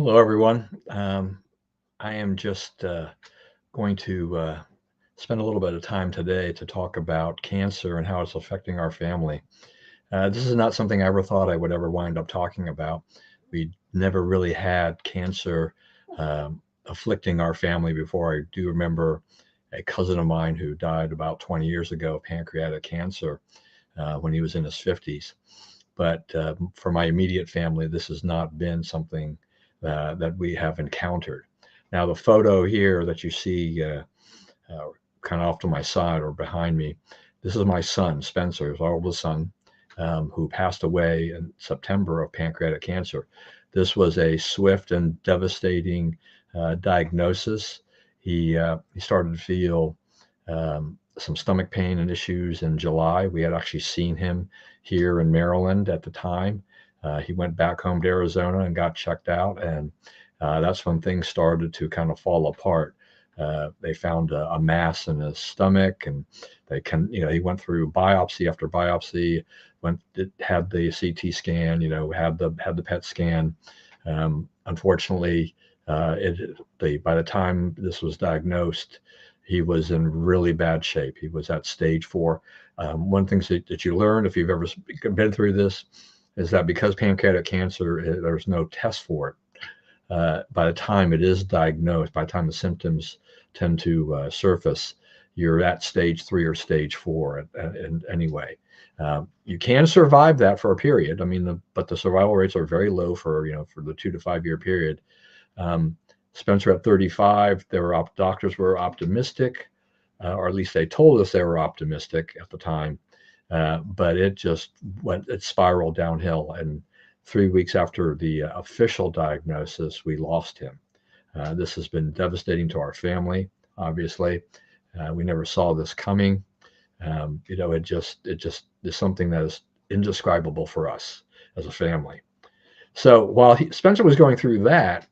Hello, everyone. I am just going to spend a little bit of time today to talk about cancer and how it's affecting our family. This is not something I ever thought I would ever wind up talking about. We never really had cancer afflicting our family before. I do remember a cousin of mine who died about 20 years ago of pancreatic cancer when he was in his 50s. But for my immediate family, this has not been something that we have encountered. Now, the photo here that you see kind of off to my side or behind me, this is my son, Spencer, his oldest son, who passed away in September of pancreatic cancer. This was a swift and devastating diagnosis. He started to feel some stomach pain and issues in July. We had actually seen him here in Maryland at the time. He went back home to Arizona and got checked out, and that's when things started to kind of fall apart. They found a mass in his stomach, and he went through biopsy after biopsy. Had the CT scan, had the PET scan. Unfortunately, by the time this was diagnosed, he was in really bad shape. He was at stage 4. One thing that you learn if you've ever been through this is that because pancreatic cancer, there's no test for it. By the time it is diagnosed, by the time the symptoms tend to surface, you're at stage 3 or stage 4. And anyway, you can survive that for a period. I mean, but the survival rates are very low for the 2 to 5 year period. Spencer at 35, doctors were optimistic, or at least they told us they were optimistic at the time. But it spiraled downhill. And 3 weeks after the official diagnosis, we lost him. This has been devastating to our family, obviously. We never saw this coming. It just is something that is indescribable for us as a family. So while Spencer was going through that,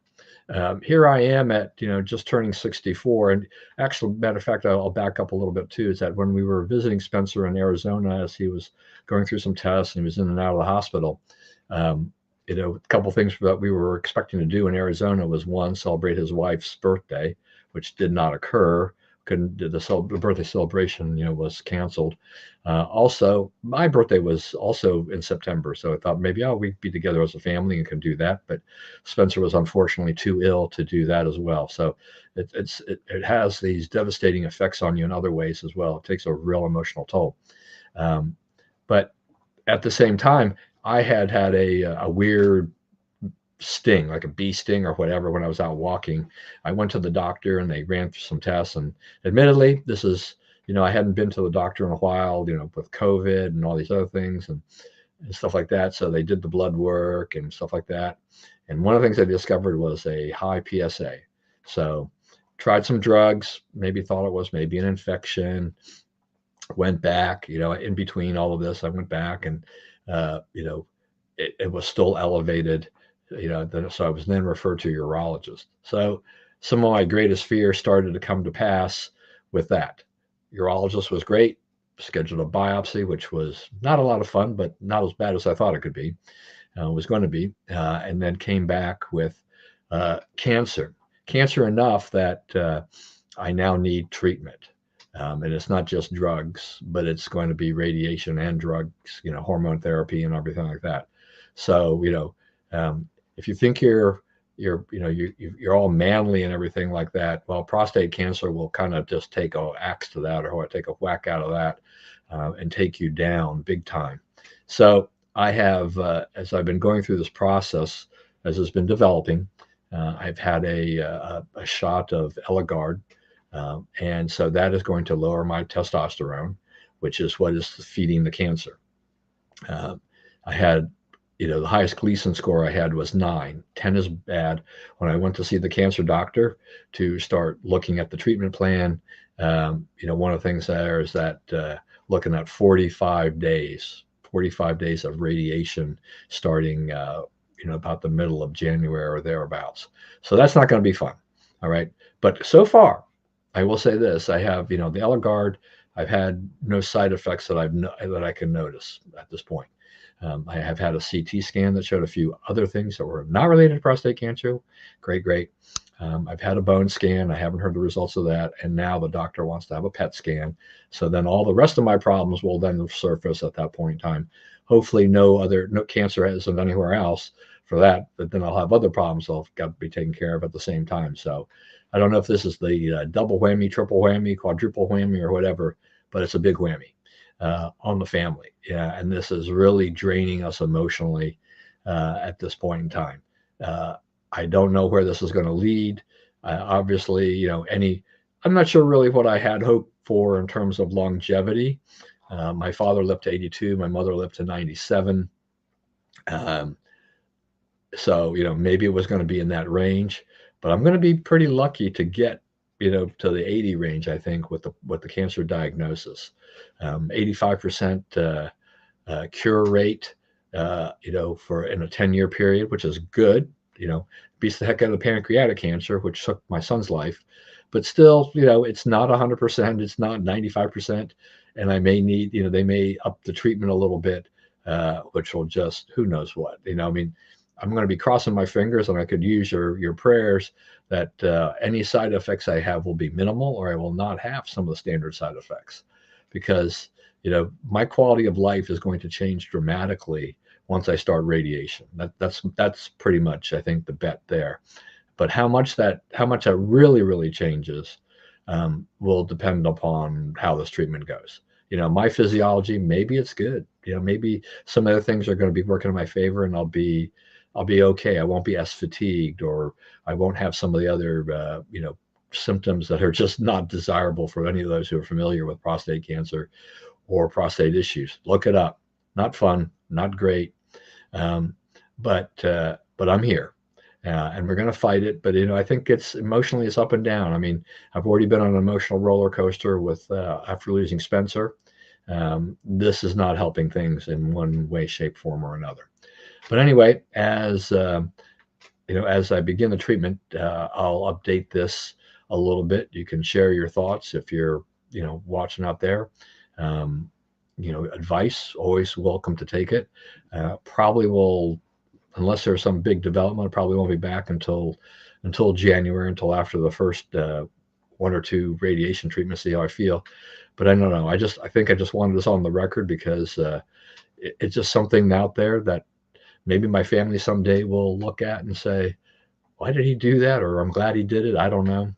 here I am at, just turning 64. And actually, matter of fact, I'll back up a little bit too, is that when we were visiting Spencer in Arizona as he was going through some tests and he was in and out of the hospital, a couple things that we were expecting to do in Arizona was, one, celebrate his wife's birthday, which did not occur. The birthday celebration, was canceled. Also, my birthday was also in September, so I thought maybe we'd be together as a family and can do that. But Spencer was unfortunately too ill to do that as well. So it has these devastating effects on you in other ways as well. It takes a real emotional toll. But at the same time, I had a weird sting, like a bee sting or whatever, when I was out walking. I went to the doctor and they ran through some tests. And admittedly, this is, I hadn't been to the doctor in a while, with COVID and all these other things and stuff like that. So they did the blood work and stuff like that. And one of the things they discovered was a high PSA. So tried some drugs, maybe thought it was maybe an infection, went back, in between all of this, I went back and, it was still elevated. So I was then referred to a urologist. So some of my greatest fears started to come to pass with that. Urologist was great, scheduled a biopsy, which was not a lot of fun, but not as bad as I thought it could be, was going to be, and then came back with cancer enough that I now need treatment. And it's not just drugs, but it's going to be radiation and drugs, hormone therapy and everything like that. So, if you think you're all manly and everything like that, well, prostate cancer will kind of just take an axe to that, or take a whack out of that, and take you down big time. So I have, as I've been going through this process, as it's been developing, I've had a shot of Eligard, and so that is going to lower my testosterone, which is what is feeding the cancer. I had, the highest Gleason score I had was 9. 10 is bad. When I went to see the cancer doctor to start looking at the treatment plan, one of the things there is that looking at 45 days of radiation starting, about the middle of January or thereabouts. So that's not going to be fun. All right. But so far, I will say this: I have, the Eligard. I've had no side effects that I can notice at this point. I have had a CT scan that showed a few other things that were not related to prostate cancer. Great, great. I've had a bone scan. I haven't heard the results of that. And now the doctor wants to have a PET scan. So then all the rest of my problems will then surface at that point in time. Hopefully no cancer isn't anywhere else for that, but then I'll have other problems I'll got to be taken care of at the same time. So I don't know if this is the double whammy, triple whammy, quadruple whammy, or whatever, but it's a big whammy on the family. Yeah, and this is really draining us emotionally at this point in time. I don't know where this is going to lead. Obviously, I'm not sure really what I had hoped for in terms of longevity. My father lived to 82. My mother lived to 97. So, maybe it was going to be in that range, but I'm going to be pretty lucky to get, to the 80 range, I think, with the cancer diagnosis. 85% cure rate, for in a 10-year period, which is good. Beats the heck out of the pancreatic cancer, which took my son's life. But still, it's not 100%. It's not 95%. And I may need, they may up the treatment a little bit, which will just, who knows what. I mean, I'm going to be crossing my fingers, and I could use your prayers that any side effects I have will be minimal, or I will not have some of the standard side effects, because my quality of life is going to change dramatically once I start radiation. That's pretty much, I think, the bet there. But how much that really changes will depend upon how this treatment goes. My physiology, maybe it's good. Maybe some other things are going to be working in my favor, and I'll be okay. I won't be as fatigued, or I won't have some of the other symptoms that are just not desirable for any of those who are familiar with prostate cancer or prostate issues. Look it up. Not fun, not great, but I'm here, and we're going to fight it. But I think it's emotionally, it's up and down. I mean, I've already been on an emotional roller coaster with after losing Spencer. This is not helping things in one way, shape, form, or another. But anyway, as as I begin the treatment, I'll update this a little bit. You can share your thoughts if you're watching out there. Advice, always welcome to take it. Probably will, unless there's some big development, probably won't be back until January, until after the first 1 or 2 radiation treatments, see how I feel. But I don't know. I think I just wanted this on the record because it's just something out there that maybe my family someday will look at and say, why did he do that? Or I'm glad he did it. I don't know.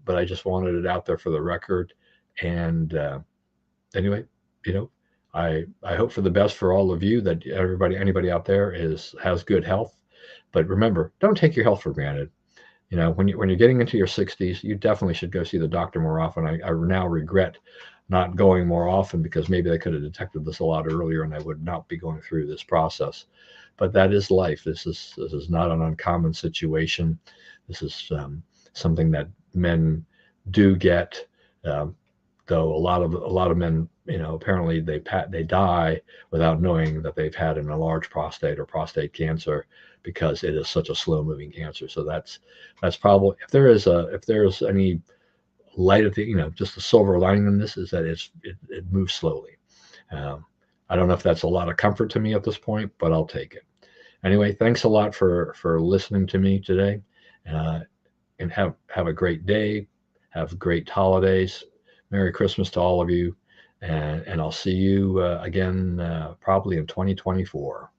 But I just wanted it out there for the record. And anyway, I hope for the best for all of you, that anybody out there has good health. But remember, don't take your health for granted. When you're getting into your 60s, you definitely should go see the doctor more often. I now regret not going more often, because maybe they could have detected this a lot earlier and I would not be going through this process. But that is life. This is not an uncommon situation. This is something that men do get, though a lot of men, apparently they die without knowing that they've had an enlarged prostate or prostate cancer, because it is such a slow moving cancer. So that's probably, if there's any light at the, just the silver lining in this, is that it moves slowly. I don't know if that's a lot of comfort to me at this point, but I'll take it. Anyway, thanks a lot for listening to me today, and have a great day. Have great holidays. Merry Christmas to all of you. And I'll see you again probably in 2024.